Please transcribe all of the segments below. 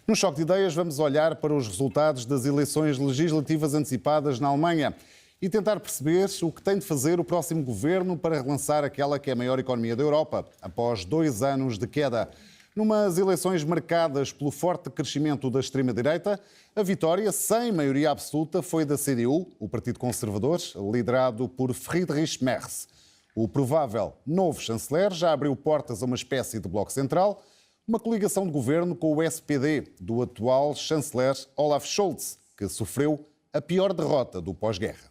No Choque de Ideias vamos olhar para os resultados das eleições legislativas antecipadas na Alemanha e tentar perceber o que tem de fazer o próximo governo para relançar aquela que é a maior economia da Europa, após 2 anos de queda. Numas eleições marcadas pelo forte crescimento da extrema-direita, a vitória, sem maioria absoluta, foi da CDU, o Partido Conservador, liderado por Friedrich Merz. O provável novo chanceler já abriu portas a uma espécie de bloco central, uma coligação de governo com o SPD, do atual chanceler Olaf Scholz, que sofreu a pior derrota do pós-guerra.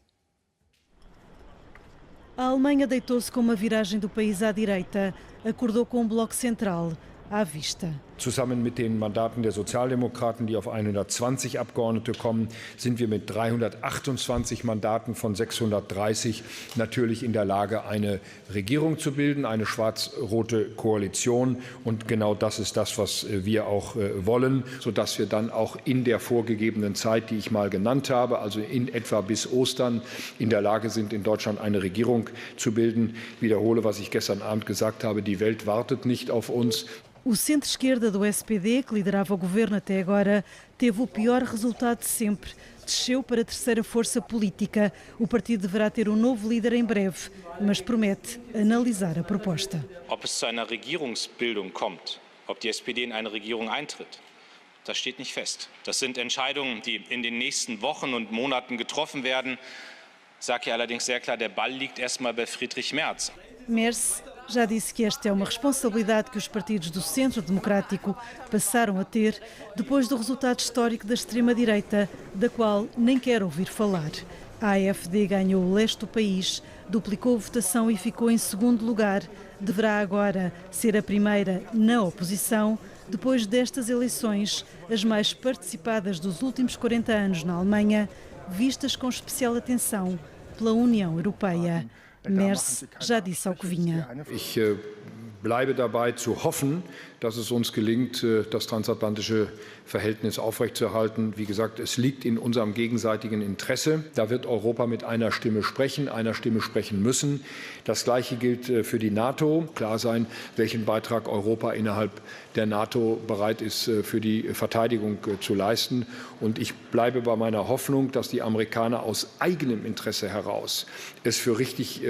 A Alemanha deitou-se com uma viragem do país à direita, acordou com um bloco central à vista. Zusammen mit den Mandaten der Sozialdemokraten, die auf 120 Abgeordnete kommen, sind wir mit 328 Mandaten von 630 natürlich in der Lage, eine Regierung zu bilden, eine schwarz-rote Koalition. Und genau das ist das, was wir auch wollen, sodass wir dann auch in der vorgegebenen Zeit, die ich mal genannt habe, also in etwa bis Ostern, in der Lage sind, in Deutschland eine Regierung zu bilden. Ich wiederhole, was ich gestern Abend gesagt habe, die Welt wartet nicht auf uns. O centro-esquerda do SPD, que liderava o governo até agora, teve o pior resultado de sempre. Desceu para a terceira força política. O partido deverá ter um novo líder em breve, mas promete analisar a proposta. Ob es zu einer Regierungsbildung kommt, ob die SPD in eine Regierung eintritt, das steht nicht fest. Das sind Entscheidungen, die in den nächsten Wochen und Monaten getroffen werden. Ich sage hier allerdings sehr klar, der Ball liegt erstmal bei Friedrich Merz. Merz já disse que esta é uma responsabilidade que os partidos do Centro Democrático passaram a ter depois do resultado histórico da extrema-direita, da qual nem quer ouvir falar. A AfD ganhou o leste do país, duplicou a votação e ficou em segundo lugar. Deverá agora ser a primeira na oposição, depois destas eleições, as mais participadas dos últimos 40 anos na Alemanha, vistas com especial atenção pela União Europeia. Merz já disse ao que vinha. Ich bleibe dabei zu hoffen, dass es uns gelingt, das transatlantische Verhältnis aufrechtzuerhalten. Wie gesagt, es liegt in unserem gegenseitigen Interesse. Da wird Europa mit einer Stimme sprechen müssen. Das Gleiche gilt für die NATO. Klar sein, welchen Beitrag Europa innerhalb der NATO bereit ist, für die Verteidigung zu leisten. Und ich bleibe bei meiner Hoffnung, dass die Amerikaner aus eigenem Interesse heraus es für richtig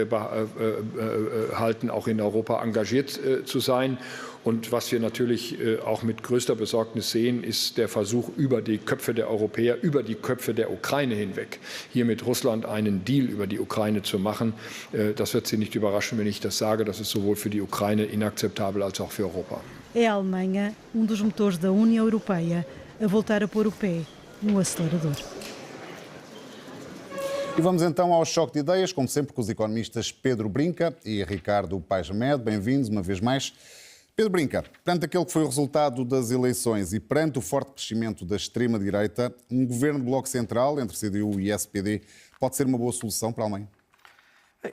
halten, auch in Europa engagiert zu sein. Und was wir natürlich auch mit größter Besorgnis sehen, ist der Versuch, über die Köpfe der Europäer, über die Köpfe der Ukraine hinweg, hier mit Russland einen Deal über die Ukraine zu machen. Das wird Sie nicht überraschen, wenn ich das sage. Das ist sowohl für die Ukraine inakzeptabel als auch für Europa. É a Alemanha, dos motores da União Europeia, a voltar a pôr o pé no acelerador. E vamos então ao Choque de Ideias, como sempre com os economistas Pedro Brinca e Ricardo Paes Hamed. Bem-vindos uma vez mais. Pedro Brinca, perante aquele que foi o resultado das eleições e perante o forte crescimento da extrema-direita, um governo de bloco central entre CDU e SPD pode ser uma boa solução para a Alemanha?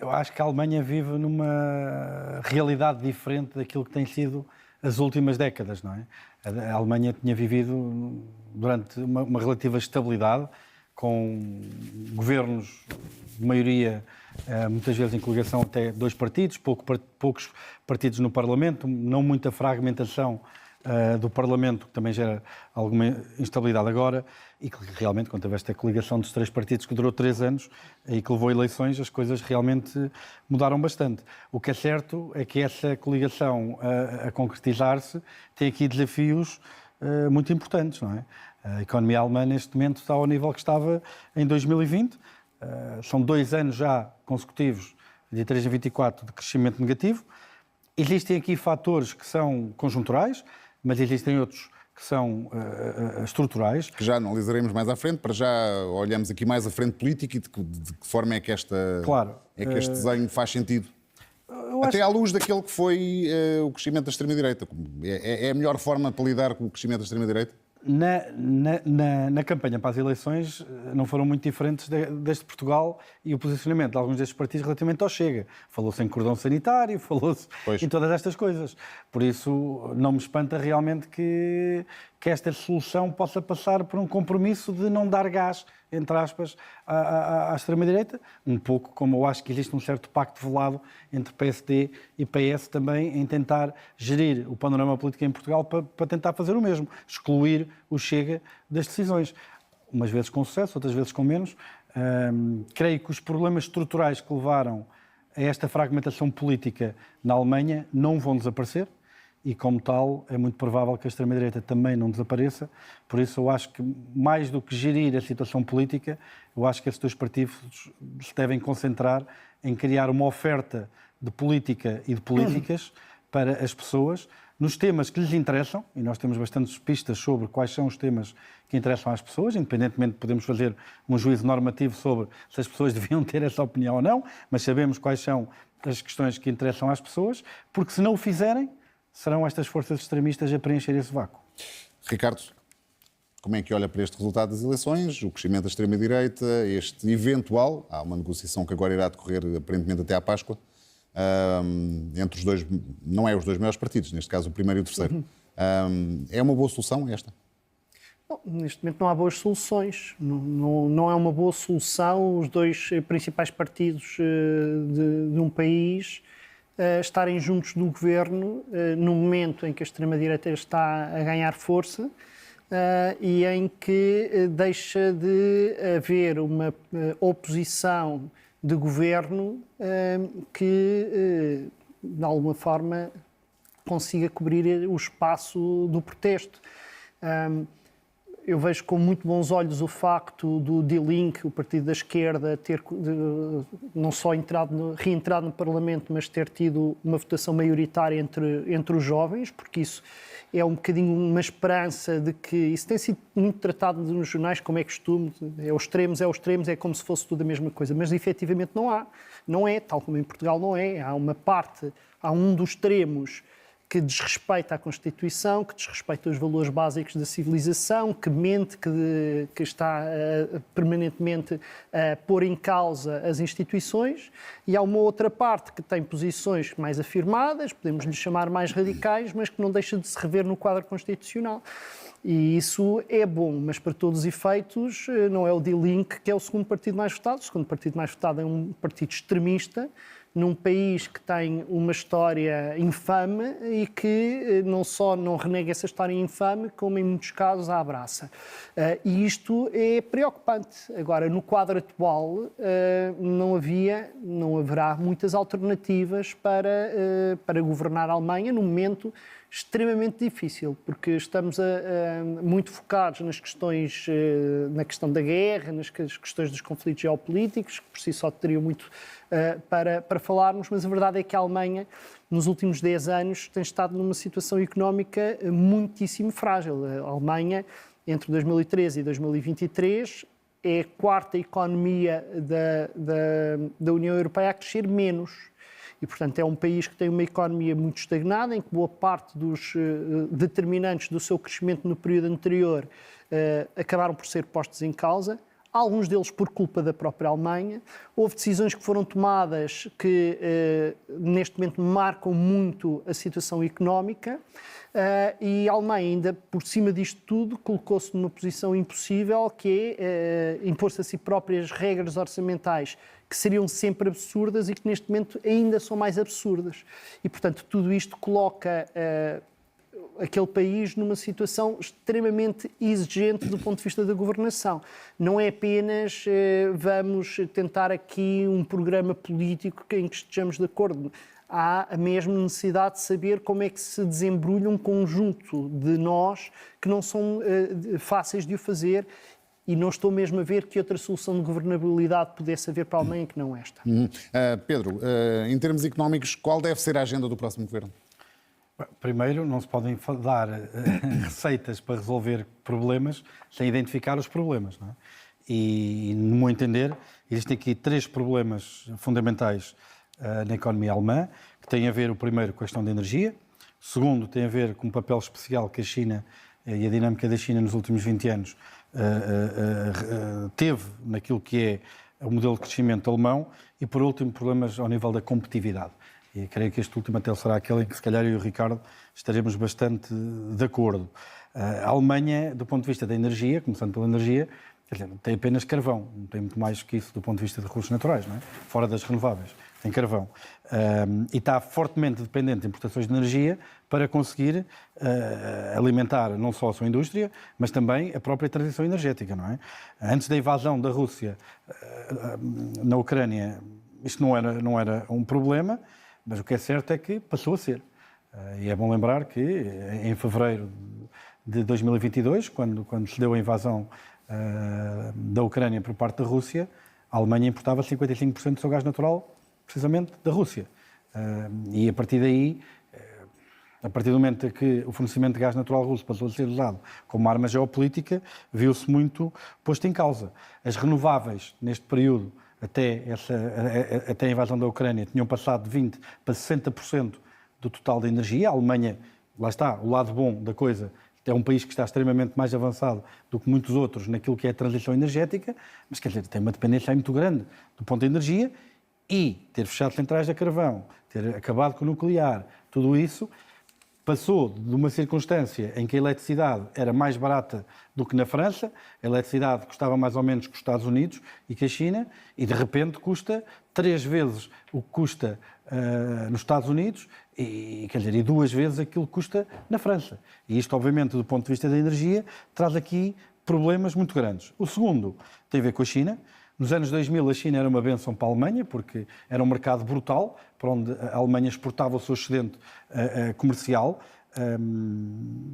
Eu acho que a Alemanha vive numa realidade diferente daquilo que tem sido as últimas décadas, não é? A Alemanha tinha vivido durante uma relativa estabilidade, com governos de maioria, muitas vezes em coligação até 2 partidos, poucos partidos no Parlamento, não muita fragmentação do Parlamento, que também gera alguma instabilidade agora, e que realmente, quando teve esta coligação dos 3 partidos que durou 3 anos e que levou a eleições, as coisas realmente mudaram bastante. O que é certo é que essa coligação a concretizar-se tem aqui desafios muito importantes, não é? A economia alemã, neste momento, está ao nível que estava em 2020. São 2 anos já consecutivos, de 3 a 24, de crescimento negativo. Existem aqui fatores que são conjunturais, mas existem outros que são estruturais. Que já analisaremos mais à frente. Para já olhamos aqui mais à frente política e de que forma é que, este desenho faz sentido. Até à luz daquele que foi o crescimento da extrema-direita. É a melhor forma para lidar com o crescimento da extrema-direita? Na campanha para as eleições não foram muito diferentes deste Portugal e o posicionamento de alguns destes partidos relativamente ao Chega. Falou-se em cordão sanitário, falou-se em todas estas coisas. Por isso não me espanta realmente que esta solução possa passar por um compromisso de não dar gás entre aspas, à extrema-direita, um pouco como eu acho que existe um certo pacto velado entre PSD e PS também em tentar gerir o panorama político em Portugal para tentar fazer o mesmo, excluir o Chega das decisões. Umas vezes com sucesso, outras vezes com menos. Creio que os problemas estruturais que levaram a esta fragmentação política na Alemanha não vão desaparecer e, como tal, é muito provável que a extrema-direita também não desapareça. Por isso, eu acho que, mais do que gerir a situação política, eu acho que esses dois partidos se devem concentrar em criar uma oferta de política e de políticas para as pessoas, nos temas que lhes interessam, e nós temos bastantes pistas sobre quais são os temas que interessam às pessoas, independentemente de podermos fazer um juízo normativo sobre se as pessoas deviam ter essa opinião ou não, mas sabemos quais são as questões que interessam às pessoas, porque se não o fizerem, serão estas forças extremistas a preencher esse vácuo. Ricardo, como é que olha para este resultado das eleições, o crescimento da extrema-direita, este eventual, há uma negociação que agora irá decorrer aparentemente até à Páscoa, entre os dois, não é os dois maiores partidos, neste caso o primeiro e o terceiro. É uma boa solução esta? Bom, neste momento não há boas soluções. Não é uma boa solução os dois principais partidos de um país estarem juntos no governo no momento em que a extrema-direita está a ganhar força e em que deixa de haver uma oposição de governo que, de alguma forma, consiga cobrir o espaço do protesto. Eu vejo com muito bons olhos o facto do Die Linke, o partido da esquerda, ter não só reentrado no Parlamento, mas ter tido uma votação maioritária entre os jovens, porque isso é um bocadinho uma esperança de que isso tem sido muito tratado nos jornais, como é costume, é os extremos, é como se fosse tudo a mesma coisa, mas efetivamente não há. Não é, tal como em Portugal não é. Há um dos extremos que desrespeita a Constituição, que desrespeita os valores básicos da civilização, que mente, que está permanentemente a pôr em causa as instituições, e há uma outra parte que tem posições mais afirmadas, podemos lhe chamar mais radicais, mas que não deixa de se rever no quadro constitucional. E isso é bom, mas para todos os efeitos não é o Die Linke que é o segundo partido mais votado. O segundo partido mais votado é um partido extremista, num país que tem uma história infame e que não só não renega essa história infame, como em muitos casos a abraça. E isto é preocupante. Agora, no quadro atual, não haverá muitas alternativas para governar a Alemanha num momento extremamente difícil, porque estamos muito focados nas questões, na questão da guerra, nas questões dos conflitos geopolíticos, que por si só teriam muito para falarmos, mas a verdade é que a Alemanha, nos últimos 10 anos, tem estado numa situação económica muitíssimo frágil. A Alemanha, entre 2013 e 2023, é a quarta economia da União Europeia a crescer menos. E, portanto, é um país que tem uma economia muito estagnada, em que boa parte dos determinantes do seu crescimento no período anterior acabaram por ser postos em causa, alguns deles por culpa da própria Alemanha. Houve decisões que foram tomadas que, neste momento, marcam muito a situação económica. E a Alemanha, ainda por cima disto tudo, colocou-se numa posição impossível, que é impor-se a si próprias regras orçamentais que seriam sempre absurdas e que neste momento ainda são mais absurdas. E, portanto, tudo isto coloca aquele país numa situação extremamente exigente do ponto de vista da governação. Não é apenas vamos tentar aqui um programa político em que estejamos de acordo. Há a mesma necessidade de saber como é que se desembrulha um conjunto de nós que não são fáceis de o fazer. E não estou mesmo a ver que outra solução de governabilidade pudesse haver para a Alemanha que não esta. Pedro, em termos económicos, qual deve ser a agenda do próximo governo? Primeiro, não se podem dar receitas para resolver problemas sem identificar os problemas, não é? E, no meu entender, existem aqui 3 problemas fundamentais na economia alemã, que têm a ver, o primeiro, com a questão da energia, o segundo tem a ver com o papel especial que a China e a dinâmica da China nos últimos 20 anos teve naquilo que é o modelo de crescimento alemão, e, por último, problemas ao nível da competitividade. E creio que este último até será aquele em que, se calhar, eu e o Ricardo estaremos bastante de acordo. A Alemanha, do ponto de vista da energia, começando pela energia, quer dizer, tem apenas carvão, não tem muito mais que isso do ponto de vista de recursos naturais, não é? Fora das renováveis, tem carvão. E está fortemente dependente de importações de energia para conseguir alimentar não só a sua indústria, mas também a própria transição energética, não é? Antes da invasão da Rússia na Ucrânia, isto não era um problema, mas o que é certo é que passou a ser. E é bom lembrar que em fevereiro de 2022, quando se deu a invasão da Ucrânia por parte da Rússia, a Alemanha importava 55% do seu gás natural precisamente da Rússia. E a partir daí, a partir do momento em que o fornecimento de gás natural russo passou a ser usado como arma geopolítica, viu-se muito posto em causa. As renováveis, neste período, até a invasão da Ucrânia, tinham passado de 20% para 60% do total da energia. A Alemanha, lá está, o lado bom da coisa, é um país que está extremamente mais avançado do que muitos outros naquilo que é a transição energética, mas quer dizer, tem uma dependência muito grande do ponto de energia e ter fechado centrais de carvão, ter acabado com o nuclear, tudo isso passou de uma circunstância em que a eletricidade era mais barata do que na França, a eletricidade custava mais ou menos que os Estados Unidos e que a China, e de repente custa 3 vezes o que custa nos Estados Unidos e 2 vezes aquilo que custa na França. E isto, obviamente, do ponto de vista da energia, traz aqui problemas muito grandes. O segundo tem a ver com a China. Nos anos 2000 a China era uma bênção para a Alemanha, porque era um mercado brutal, para onde a Alemanha exportava o seu excedente comercial.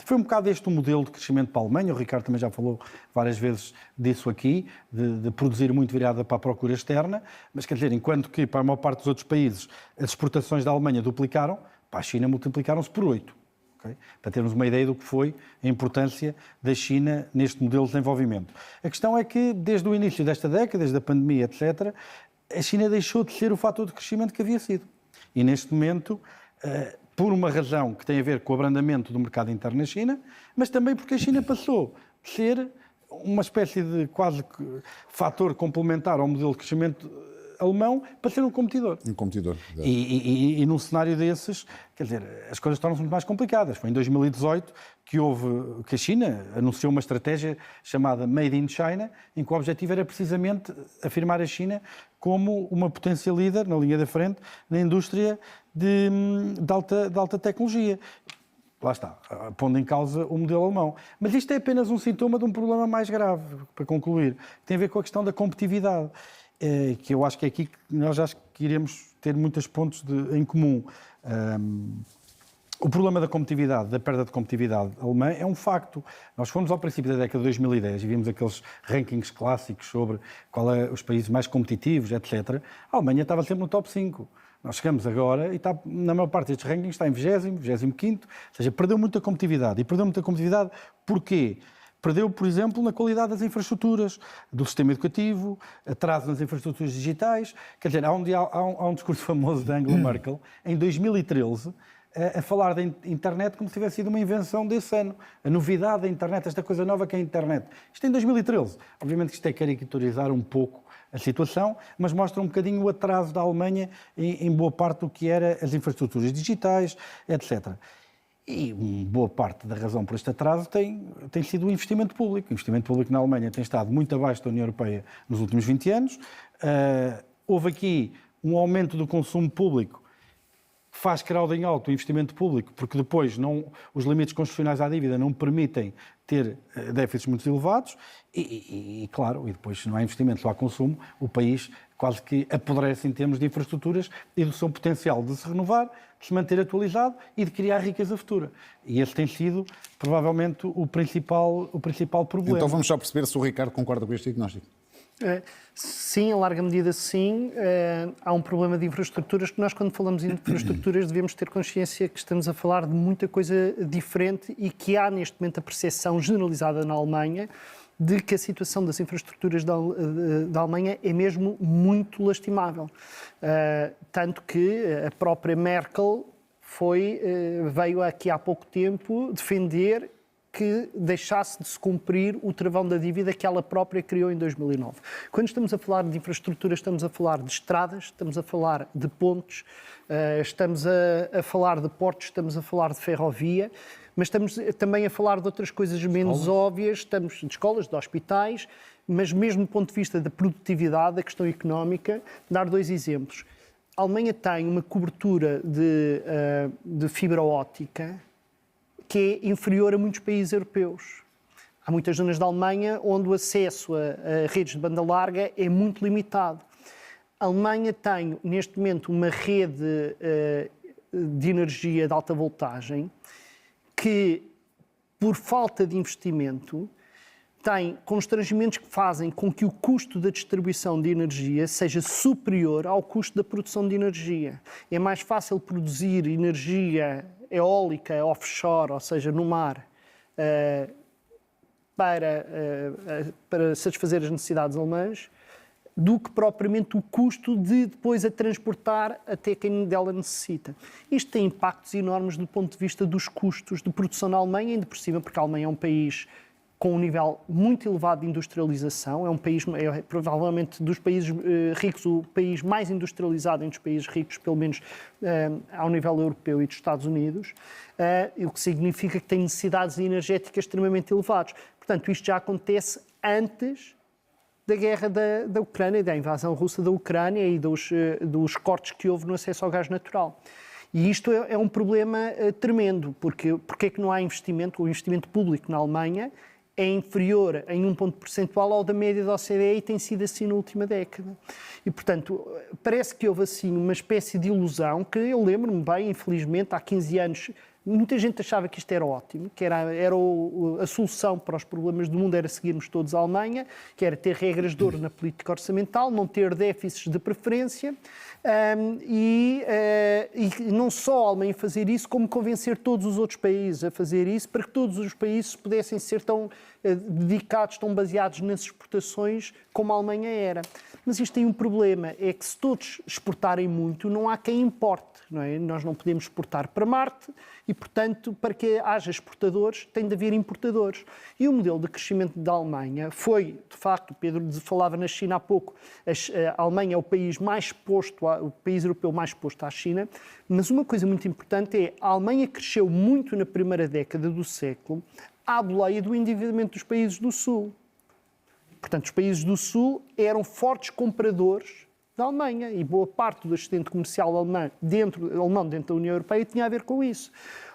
Foi um bocado este o modelo de crescimento para a Alemanha, o Ricardo também já falou várias vezes disso aqui, de produzir muito virada para a procura externa, mas quer dizer, enquanto que para a maior parte dos outros países as exportações da Alemanha duplicaram, para a China multiplicaram-se por 8. Okay? Para termos uma ideia do que foi a importância da China neste modelo de desenvolvimento. A questão é que, desde o início desta década, desde a pandemia, etc., a China deixou de ser o fator de crescimento que havia sido. E, neste momento, por uma razão que tem a ver com o abrandamento do mercado interno na China, mas também porque a China passou de ser uma espécie de quase fator complementar ao modelo de crescimento alemão para ser um competidor. Um competidor. E num cenário desses, quer dizer, as coisas tornam-se muito mais complicadas. Foi em 2018 que a China anunciou uma estratégia chamada Made in China, em que o objetivo era precisamente afirmar a China como uma potência líder na linha da frente na indústria de alta tecnologia. Lá está, pondo em causa o modelo alemão. Mas isto é apenas um sintoma de um problema mais grave, para concluir, que tem a ver com a questão da competitividade, que eu acho que é aqui que nós acho que iremos ter muitos pontos em comum. O problema da competitividade, da perda de competitividade alemã, é um facto. Nós fomos ao princípio da década de 2010 e vimos aqueles rankings clássicos sobre qual é os países mais competitivos, etc. A Alemanha estava sempre no top 5. Nós chegamos agora e está, na maior parte destes rankings está em 20º, 25º, ou seja, perdeu muita competitividade. E perdeu muita competitividade porquê? Perdeu, por exemplo, na qualidade das infraestruturas, do sistema educativo, atraso nas infraestruturas digitais. Quer dizer, há um discurso famoso da Angela Merkel, em 2013, a falar da internet como se tivesse sido uma invenção desse ano. A novidade da internet, esta coisa nova que é a internet. Isto em 2013. Obviamente que isto é caricaturizar um pouco a situação, mas mostra um bocadinho o atraso da Alemanha em boa parte do que era as infraestruturas digitais, etc. E boa parte da razão por este atraso tem sido o investimento público. O investimento público na Alemanha tem estado muito abaixo da União Europeia nos últimos 20 anos. Houve aqui um aumento do consumo público que faz crowding out o investimento público, porque depois os limites constitucionais à dívida não permitem ter déficits muito elevados e claro, e depois se não há investimento, só há consumo, o país quase que apodrece em termos de infraestruturas e do seu potencial de se renovar, de se manter atualizado e de criar riqueza futura. E esse tem sido, provavelmente, o principal problema. Então vamos só perceber se o Ricardo concorda com este diagnóstico. Sim, em larga medida sim. Há um problema de infraestruturas que nós, quando falamos em infraestruturas, devemos ter consciência que estamos a falar de muita coisa diferente e que há neste momento a percepção generalizada na Alemanha de que a situação das infraestruturas da Alemanha é mesmo muito lastimável. Tanto que a própria Merkel veio aqui há pouco tempo defender que deixasse de se cumprir o travão da dívida que ela própria criou em 2009. Quando estamos a falar de infraestrutura, estamos a falar de estradas, estamos a falar de pontes, estamos a falar de portos, estamos a falar de ferrovia, mas estamos também a falar de outras coisas menos óbvias, estamos de escolas, de hospitais, mas mesmo do ponto de vista da produtividade, da questão económica, dar 2 exemplos. A Alemanha tem uma cobertura de fibra óptica que é inferior a muitos países europeus. Há muitas zonas da Alemanha onde o acesso a redes de banda larga é muito limitado. A Alemanha tem, neste momento, uma rede de energia de alta voltagem que, por falta de investimento, tem constrangimentos que fazem com que o custo da distribuição de energia seja superior ao custo da produção de energia. É mais fácil produzir energia eólica offshore, ou seja, no mar, para satisfazer as necessidades alemãs, do que propriamente o custo de depois a transportar até quem dela necessita. Isto tem impactos enormes do ponto de vista dos custos de produção na Alemanha, ainda por cima, porque a Alemanha é um país com um nível muito elevado de industrialização, é provavelmente dos países ricos o país mais industrializado entre os países ricos, pelo menos ao nível europeu e dos Estados Unidos, o que significa que tem necessidades energéticas extremamente elevadas. Portanto, isto já acontece antes da guerra da Ucrânia, da invasão russa da Ucrânia e dos cortes que houve no acesso ao gás natural. E isto é um problema tremendo, porque é que não há investimento? O investimento público na Alemanha é inferior em 1 ponto percentual ao da média da OCDE e tem sido assim na última década. E, portanto, parece que houve assim uma espécie de ilusão que eu lembro-me bem, infelizmente, há 15 anos, muita gente achava que isto era ótimo, que era a solução para os problemas do mundo era seguirmos todos a Alemanha, que era ter regras de ouro na política orçamental, não ter déficits de preferência, e não só a Alemanha fazer isso, como convencer todos os outros países a fazer isso, para que todos os países pudessem ser tão dedicados, tão baseados nas exportações como a Alemanha era. Mas isto tem um problema, é que se todos exportarem muito, não há quem importe. Não é? Nós não podemos exportar para Marte e, portanto, para que haja exportadores, tem de haver importadores. E o modelo de crescimento da Alemanha foi, de facto, o Pedro falava na China há pouco, a Alemanha é o país mais exposto, o país europeu mais exposto à China, mas uma coisa muito importante é a Alemanha cresceu muito na primeira década do século à boleia do endividamento dos países do Sul. Portanto, os países do Sul eram fortes compradores da Alemanha e boa parte do excedente comercial alemão dentro da União Europeia tinha a ver com isso.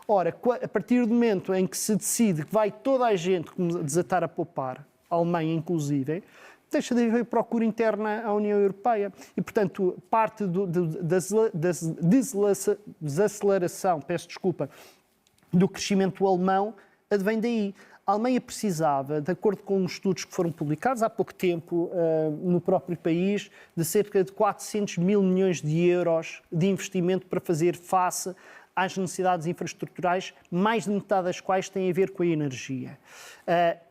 Ora, a partir do momento em que se decide que vai toda a gente desatar a poupar, a Alemanha inclusive, deixa de haver procura interna à União Europeia e, portanto, parte da desaceleração, do crescimento alemão advém daí. A Alemanha precisava, de acordo com os estudos que foram publicados há pouco tempo no próprio país, de cerca de 400 mil milhões de euros de investimento para fazer face às necessidades infraestruturais, mais de metade das quais têm a ver com a energia.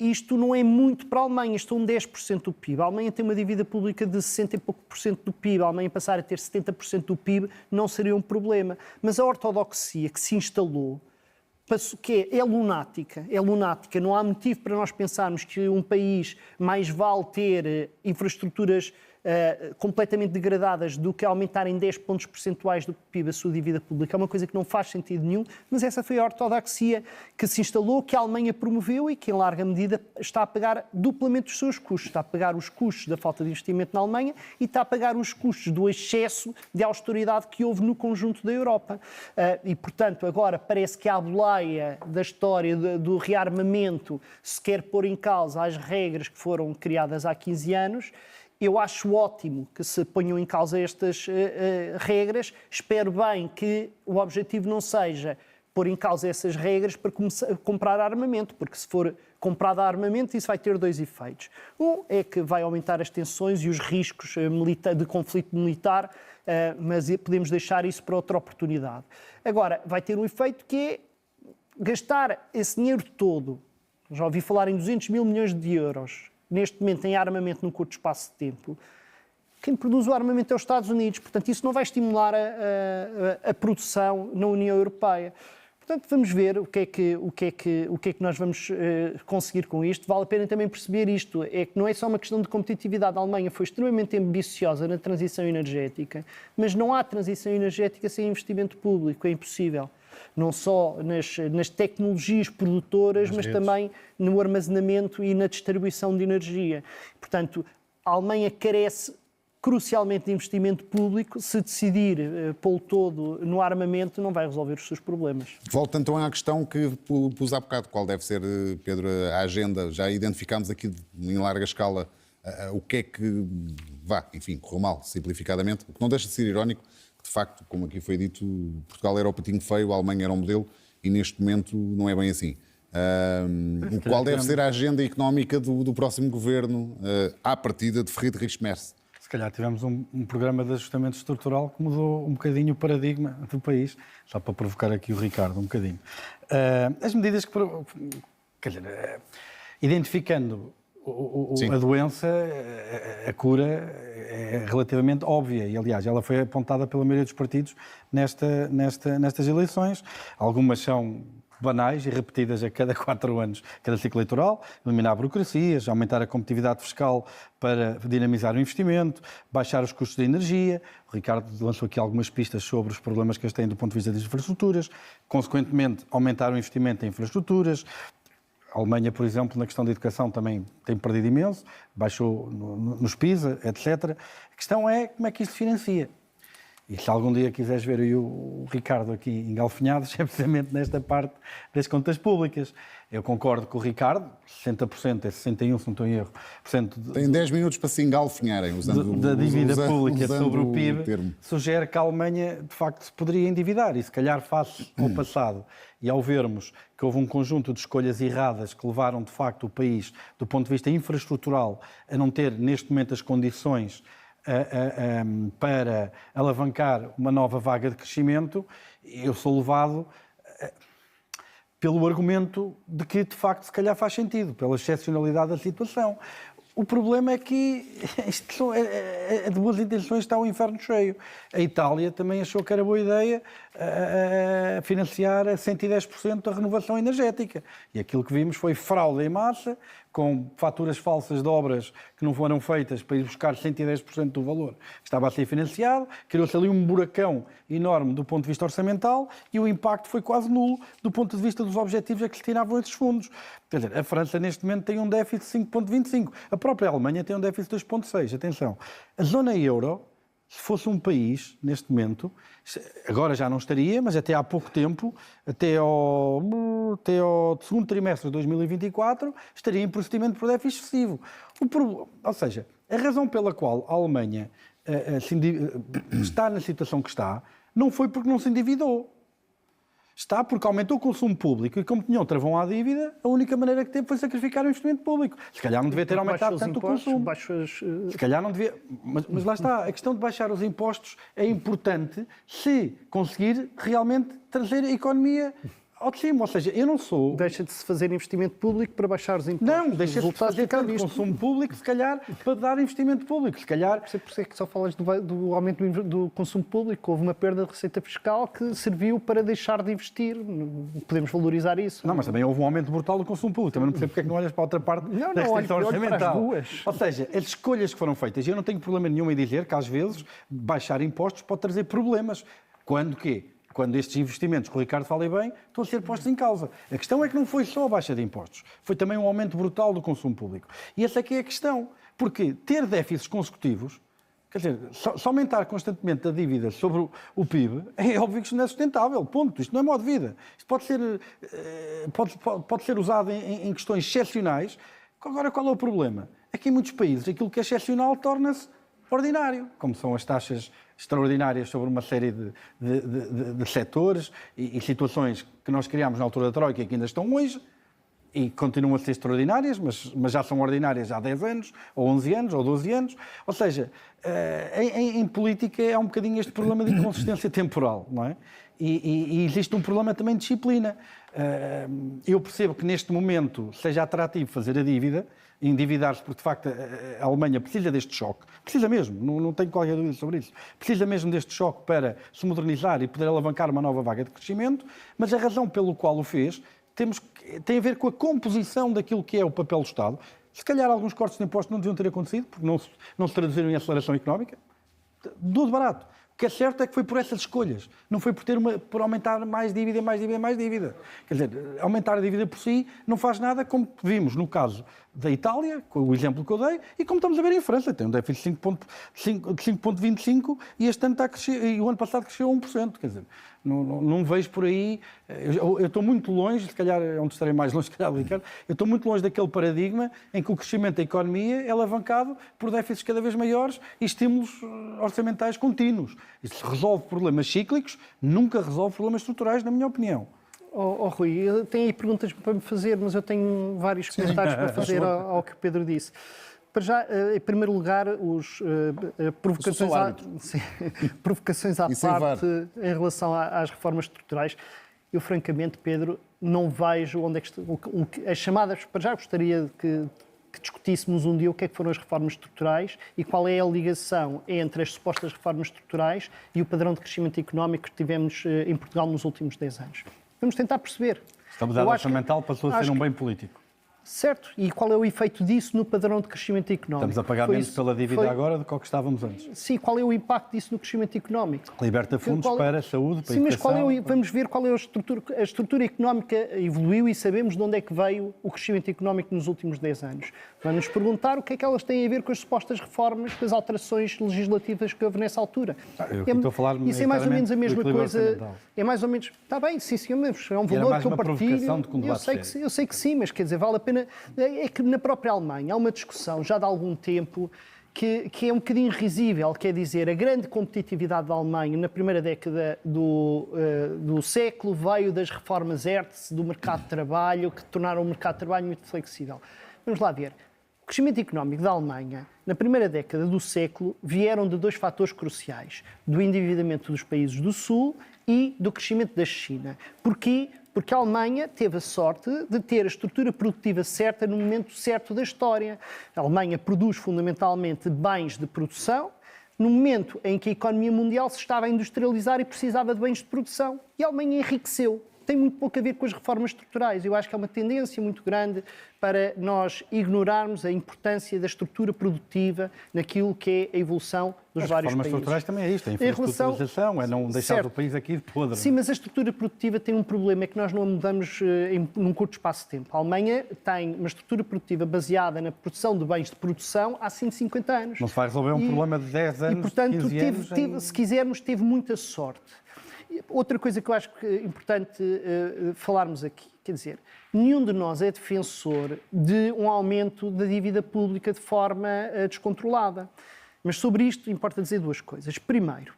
Isto não é muito para a Alemanha, isto é 10% do PIB. A Alemanha tem uma dívida pública de 60 e pouco por cento do PIB. A Alemanha passar a ter 70% do PIB não seria um problema. Mas a ortodoxia que se instalou, que é lunática, não há motivo para nós pensarmos que um país mais vale ter infraestruturas completamente degradadas do que aumentar em 10 pontos percentuais do PIB a sua dívida pública. É uma coisa que não faz sentido nenhum, mas essa foi a ortodoxia que se instalou, que a Alemanha promoveu e que, em larga medida, está a pagar duplamente os seus custos. Está a pagar os custos da falta de investimento na Alemanha e está a pagar os custos do excesso de austeridade que houve no conjunto da Europa. E, portanto, agora parece que à boleia da história do rearmamento se quer pôr em causa as regras que foram criadas há 15 anos. Eu acho ótimo que se ponham em causa estas regras. Espero bem que o objetivo não seja pôr em causa essas regras para comprar armamento, porque se for comprado armamento isso vai ter 2 efeitos. Um é que vai aumentar as tensões e os riscos de conflito militar, mas podemos deixar isso para outra oportunidade. Agora, vai ter um efeito que é gastar esse dinheiro todo. Já ouvi falar em 200 mil milhões de euros. Neste momento em armamento num curto espaço de tempo. Quem produz o armamento é os Estados Unidos. Portanto, isso não vai estimular a produção na União Europeia. Portanto, vamos ver o que é que nós vamos conseguir com isto. Vale a pena também perceber isto, é que não é só uma questão de competitividade. A Alemanha foi extremamente ambiciosa na transição energética, mas não há transição energética sem investimento público, é impossível. Não só nas tecnologias produtoras, mas também no armazenamento e na distribuição de energia. Portanto, a Alemanha carece crucialmente de investimento público. Se decidir pô-lo todo no armamento, não vai resolver os seus problemas. Volto então à questão que pus há bocado. Qual deve ser, Pedro, a agenda? Já identificámos aqui em larga escala o que é que, correu mal, simplificadamente. O que não deixa de ser irónico, que de facto, como aqui foi dito, Portugal era o patinho feio, a Alemanha era o modelo e neste momento não é bem assim. Qual deve ser a agenda económica do próximo governo à partida de Friedrich Merz? Se calhar tivemos um programa de ajustamento estrutural que mudou um bocadinho o paradigma do país, só para provocar aqui o Ricardo um bocadinho. As medidas que... Quer dizer, identificando a doença, a cura é relativamente óbvia e, aliás, ela foi apontada pela maioria dos partidos nestas eleições. Algumas são banais e repetidas a cada 4 anos, cada ciclo eleitoral: eliminar burocracias, aumentar a competitividade fiscal para dinamizar o investimento, baixar os custos de energia. O Ricardo lançou aqui algumas pistas sobre os problemas que eles têm do ponto de vista das infraestruturas, consequentemente aumentar o investimento em infraestruturas. A Alemanha, por exemplo, na questão da educação também tem perdido imenso, baixou nos PISA, etc. A questão é como é que isto se financia. E se algum dia quiseres ver o Ricardo aqui engalfinhados, é precisamente nesta parte das contas públicas. Eu concordo com o Ricardo, 60%, é 61%, se não estou em erro. Tem 10 minutos para se engalfinharem, da dívida pública sobre o PIB, sugere que a Alemanha, de facto, se poderia endividar. E se calhar, face ao passado e ao vermos que houve um conjunto de escolhas erradas que levaram, de facto, o país, do ponto de vista infraestrutural, a não ter, neste momento, as condições para alavancar uma nova vaga de crescimento, eu sou levado pelo argumento de que, de facto, se calhar faz sentido, pela excepcionalidade da situação. O problema é que de boas intenções está o inferno cheio. A Itália também achou que era boa ideia financiar a 110% a renovação energética. E aquilo que vimos foi fraude em massa, com faturas falsas de obras que não foram feitas para ir buscar 110% do valor que estava a ser financiado. Criou-se ali um buracão enorme do ponto de vista orçamental e o impacto foi quase nulo do ponto de vista dos objetivos a que se tiravam esses fundos. Quer dizer, a França neste momento tem um déficit de 5,25%. A própria Alemanha tem um déficit de 2,6%. Atenção, a zona euro, se fosse um país, neste momento, agora já não estaria, mas até há pouco tempo, até ao segundo trimestre de 2024, estaria em procedimento por déficit excessivo. Ou seja, a razão pela qual a Alemanha está na situação que está, não foi porque não se endividou. Está porque aumentou o consumo público e, como tinham travão à dívida, a única maneira que teve foi sacrificar o investimento público. Se calhar não devia ter aumentado tanto o consumo. Se calhar não devia... Mas lá está, a questão de baixar os impostos é importante se conseguir realmente trazer a economia ao de cima. Ou seja, eu não sou... Deixa de se fazer investimento público para baixar os impostos. Não, deixa de se fazer tanto consumo público, se calhar, para dar investimento público. Se calhar... Por isso é que só falas do aumento do consumo público. Houve uma perda de receita fiscal que serviu para deixar de investir. Podemos valorizar isso. Não, mas também houve um aumento brutal do consumo público. Também não percebo porque é que não olhas para a outra parte da restrição orçamental. Ou seja, as escolhas que foram feitas, e eu não tenho problema nenhum em dizer que, às vezes, baixar impostos pode trazer problemas. Quando quê? Quando estes investimentos, que o Ricardo fala bem, estão a ser postos em causa. A questão é que não foi só a baixa de impostos, foi também um aumento brutal do consumo público. E essa é que é a questão. Porque ter déficits consecutivos, quer dizer, só aumentar constantemente a dívida sobre o PIB, é óbvio que isto não é sustentável, ponto. Isto não é modo de vida. Isto pode ser usado em questões excepcionais. Agora, qual é o problema? É que em muitos países aquilo que é excepcional torna-se ordinário, como são as taxas extraordinárias sobre uma série de setores e situações que nós criámos na altura da Troika e que ainda estão hoje e continuam a ser extraordinárias, mas já são ordinárias há 10 anos, ou 11 anos, ou 12 anos. Ou seja, em política é um bocadinho este problema de inconsistência temporal, não é? E existe um problema também de disciplina. Eu percebo que neste momento seja atrativo fazer a dívida, endividar-se, porque de facto a Alemanha precisa deste choque, precisa mesmo, não tenho qualquer dúvida sobre isso, precisa mesmo deste choque para se modernizar e poder alavancar uma nova vaga de crescimento, mas a razão pelo qual o fez tem a ver com a composição daquilo que é o papel do Estado. Se calhar alguns cortes de impostos não deviam ter acontecido, porque não se traduziram em aceleração económica, tudo barato. O que é certo é que foi por essas escolhas, não foi por aumentar mais dívida, mais dívida, mais dívida. Quer dizer, aumentar a dívida por si não faz nada, como vimos no caso da Itália, com o exemplo que eu dei, e como estamos a ver em França, tem um déficit de 5,25 e este ano está a crescer, e o ano passado cresceu 1%. Quer dizer, não vejo por aí, eu estou muito longe, se calhar é onde estarei mais longe, se calhar, Ricardo, eu estou muito longe daquele paradigma em que o crescimento da economia é alavancado por déficits cada vez maiores e estímulos orçamentais contínuos. Isso resolve problemas cíclicos, nunca resolve problemas estruturais, na minha opinião. Rui, eu tenho aí perguntas para me fazer, mas eu tenho vários comentários para fazer ao que o Pedro disse. Para já, em primeiro lugar, provocações à parte em relação às reformas estruturais. Eu, francamente, Pedro, não vejo onde é que as chamadas. Para já, gostaria que discutíssemos um dia o que é que foram as reformas estruturais e qual é a ligação entre as supostas reformas estruturais e o padrão de crescimento económico que tivemos em Portugal nos últimos 10 anos. Vamos tentar perceber. Estabilidade orçamental passou a ser um bem político. Certo. E qual é o efeito disso no padrão de crescimento económico? Estamos a pagar menos pela dívida agora do que o que estávamos antes. Sim, qual é o impacto disso no crescimento económico? Liberta fundos para a saúde, para a educação. Mas vamos ver qual é a estrutura económica evoluiu e sabemos de onde é que veio o crescimento económico nos últimos 10 anos. Vamos nos perguntar o que é que elas têm a ver com as supostas reformas, com as alterações legislativas que houve nessa altura. Estou a falar isso é mais ou menos a mesma coisa. É mais ou menos. Está bem, sim, mas é um valor que eu partilho. Eu sei que sim, mas quer dizer, vale a pena. É que na própria Alemanha há uma discussão já de algum tempo que é um bocadinho risível, quer dizer, a grande competitividade da Alemanha na primeira década do século veio das reformas Hertz, do mercado de trabalho, que tornaram o mercado de trabalho muito flexível. Vamos lá ver. O crescimento económico da Alemanha, na primeira década do século, vieram de dois fatores cruciais, do endividamento dos países do Sul e do crescimento da China. Porquê? Porque a Alemanha teve a sorte de ter a estrutura produtiva certa no momento certo da história. A Alemanha produz fundamentalmente bens de produção no momento em que a economia mundial se estava a industrializar e precisava de bens de produção. E a Alemanha enriqueceu. Tem muito pouco a ver com as reformas estruturais. Eu acho que é uma tendência muito grande para nós ignorarmos a importância da estrutura produtiva naquilo que é a evolução dos vários países. As reformas estruturais também é isto, a infraestruturalização, é não deixar o país aqui de podre. Sim, mas a estrutura produtiva tem um problema, é que nós não a mudamos num curto espaço de tempo. A Alemanha tem uma estrutura produtiva baseada na produção de bens de produção há 150 anos. Não se vai resolver um problema de 10 anos, e, portanto, 15 anos... se quisermos, teve muita sorte. Outra coisa que eu acho que é importante falarmos aqui, quer dizer, nenhum de nós é defensor de um aumento da dívida pública de forma descontrolada. Mas sobre isto importa dizer duas coisas. Primeiro,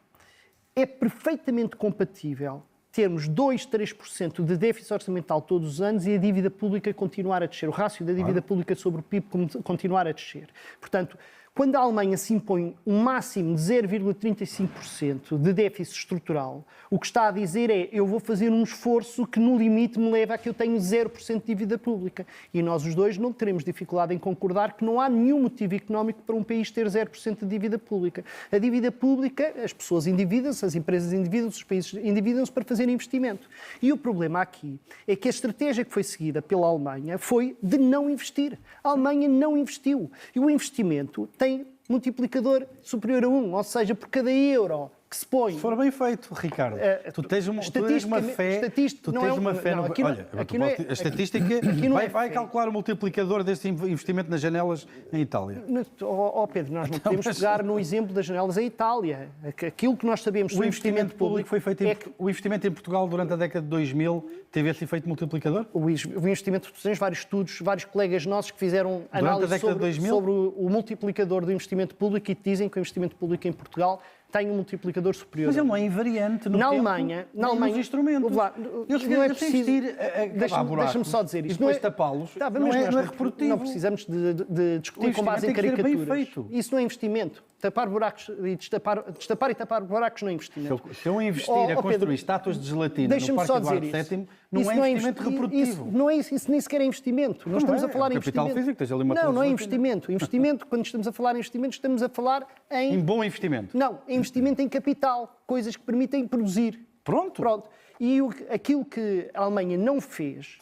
é perfeitamente compatível termos 2, 3% de déficit orçamental todos os anos e a dívida pública continuar a descer, o rácio da dívida pública sobre o PIB continuar a descer. Portanto, quando a Alemanha se impõe um máximo de 0,35% de déficit estrutural, o que está a dizer é eu vou fazer um esforço que no limite me leva a que eu tenho 0% de dívida pública. E nós os dois não teremos dificuldade em concordar que não há nenhum motivo económico para um país ter 0% de dívida pública. A dívida pública, as pessoas endividam-se, as empresas endividam-se, os países endividam-se para fazer investimento. E o problema aqui é que a estratégia que foi seguida pela Alemanha foi de não investir. A Alemanha não investiu. E o investimento tem multiplicador superior a 1, ou seja, por cada euro que se põe... Se for bem feito, Ricardo, tu tens uma fé... Olha, a estatística vai calcular o multiplicador deste investimento nas janelas em Itália. Pedro, nós não podemos pegar no exemplo das janelas em Itália. Aquilo que nós sabemos sobre o investimento público foi feito o investimento em Portugal durante a década de 2000 teve esse efeito multiplicador? O investimento, tens vários estudos, vários colegas nossos que fizeram análise sobre o multiplicador do investimento público e te dizem que o investimento público em Portugal tem um multiplicador superior. Mas ele não é invariante no tempo, nos instrumentos. Não é preciso... Deixa-me só dizer isto. Depois tapá-los, não é reprodutivo. Não precisamos de discutir com base em caricaturas. Isso não é investimento. tapar buracos e destapar e tapar buracos não é investimento. Se eu investir a construir Pedro, estátuas de gelatina no deixa-me Parque só Eduardo dizer VII, isso. não Isso é investimento reprodutivo. Isso nem sequer é investimento. Nós estamos a falar em capital investimento. físico, tens ali uma não é gelatina. investimento. Investimento, quando estamos a falar em investimento, estamos a falar Em bom investimento. Não, é investimento em capital, coisas que permitem produzir. Pronto. E aquilo que a Alemanha não fez,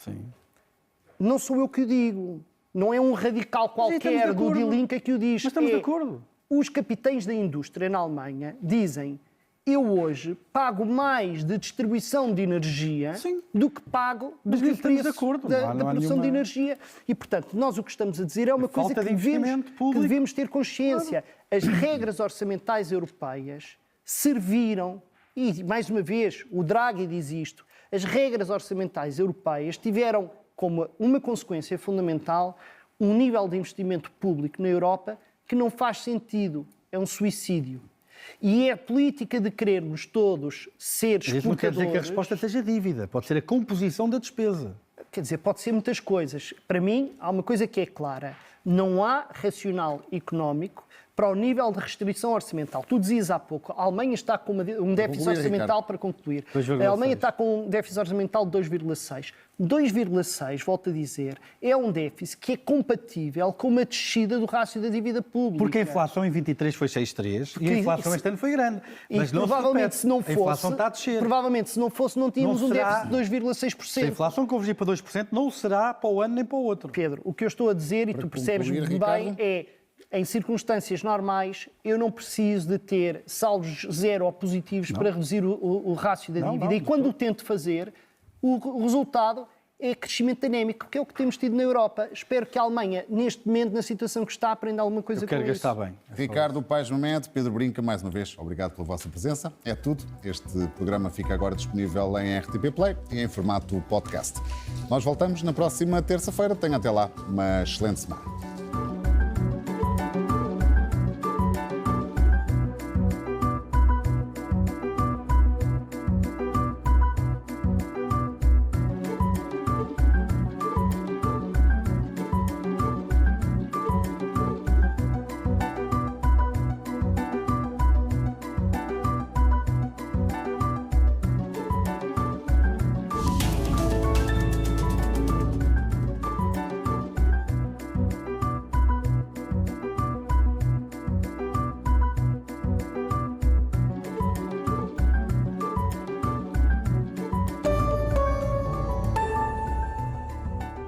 não sou eu que o digo. Não é um radical qualquer do Die Linke que o diz. Mas estamos de acordo. Os capitães da indústria na Alemanha dizem: eu hoje pago mais de distribuição de energia do que pago do que o preço da produção de energia. E, portanto, nós o que estamos a dizer é uma coisa que devemos ter consciência. As regras orçamentais europeias serviram, e mais uma vez o Draghi diz isto, as regras orçamentais europeias tiveram como uma consequência fundamental um nível de investimento público na Europa que não faz sentido, é um suicídio. E é a política de querermos todos ser exportadores... Isso não quer dizer que a resposta seja dívida, pode ser a composição da despesa. Quer dizer, pode ser muitas coisas. Para mim, há uma coisa que é clara. Não há racional económico para o nível de restrição orçamental. Tu dizias há pouco, a Alemanha está com um déficit orçamental, para concluir. A Alemanha está com um déficit orçamental de 2,6. 2,6, volto a dizer, é um déficit que é compatível com uma descida do rácio da dívida pública. Porque a inflação em 23 foi 6,3 e a inflação este ano foi grande. Mas não provavelmente, se não fosse, a inflação está a descer. Provavelmente, se não fosse, não tínhamos um déficit de 2,6%. Se a inflação convergir para 2%, não o será para o ano nem para o outro. Pedro, o que eu estou a dizer, e tu percebes bem, é... Em circunstâncias normais, eu não preciso de ter saldos zero ou positivos para reduzir o rácio da dívida. E quando o tento fazer, o resultado é crescimento anémico, que é o que temos tido na Europa. Espero que a Alemanha, neste momento, na situação que está, aprenda alguma coisa com isso. Eu quero gastar bem. Ricardo Paes Mamed, Pedro Brinca, mais uma vez, obrigado pela vossa presença. É tudo. Este programa fica agora disponível em RTP Play e em formato podcast. Nós voltamos na próxima terça-feira. Tenha até lá uma excelente semana.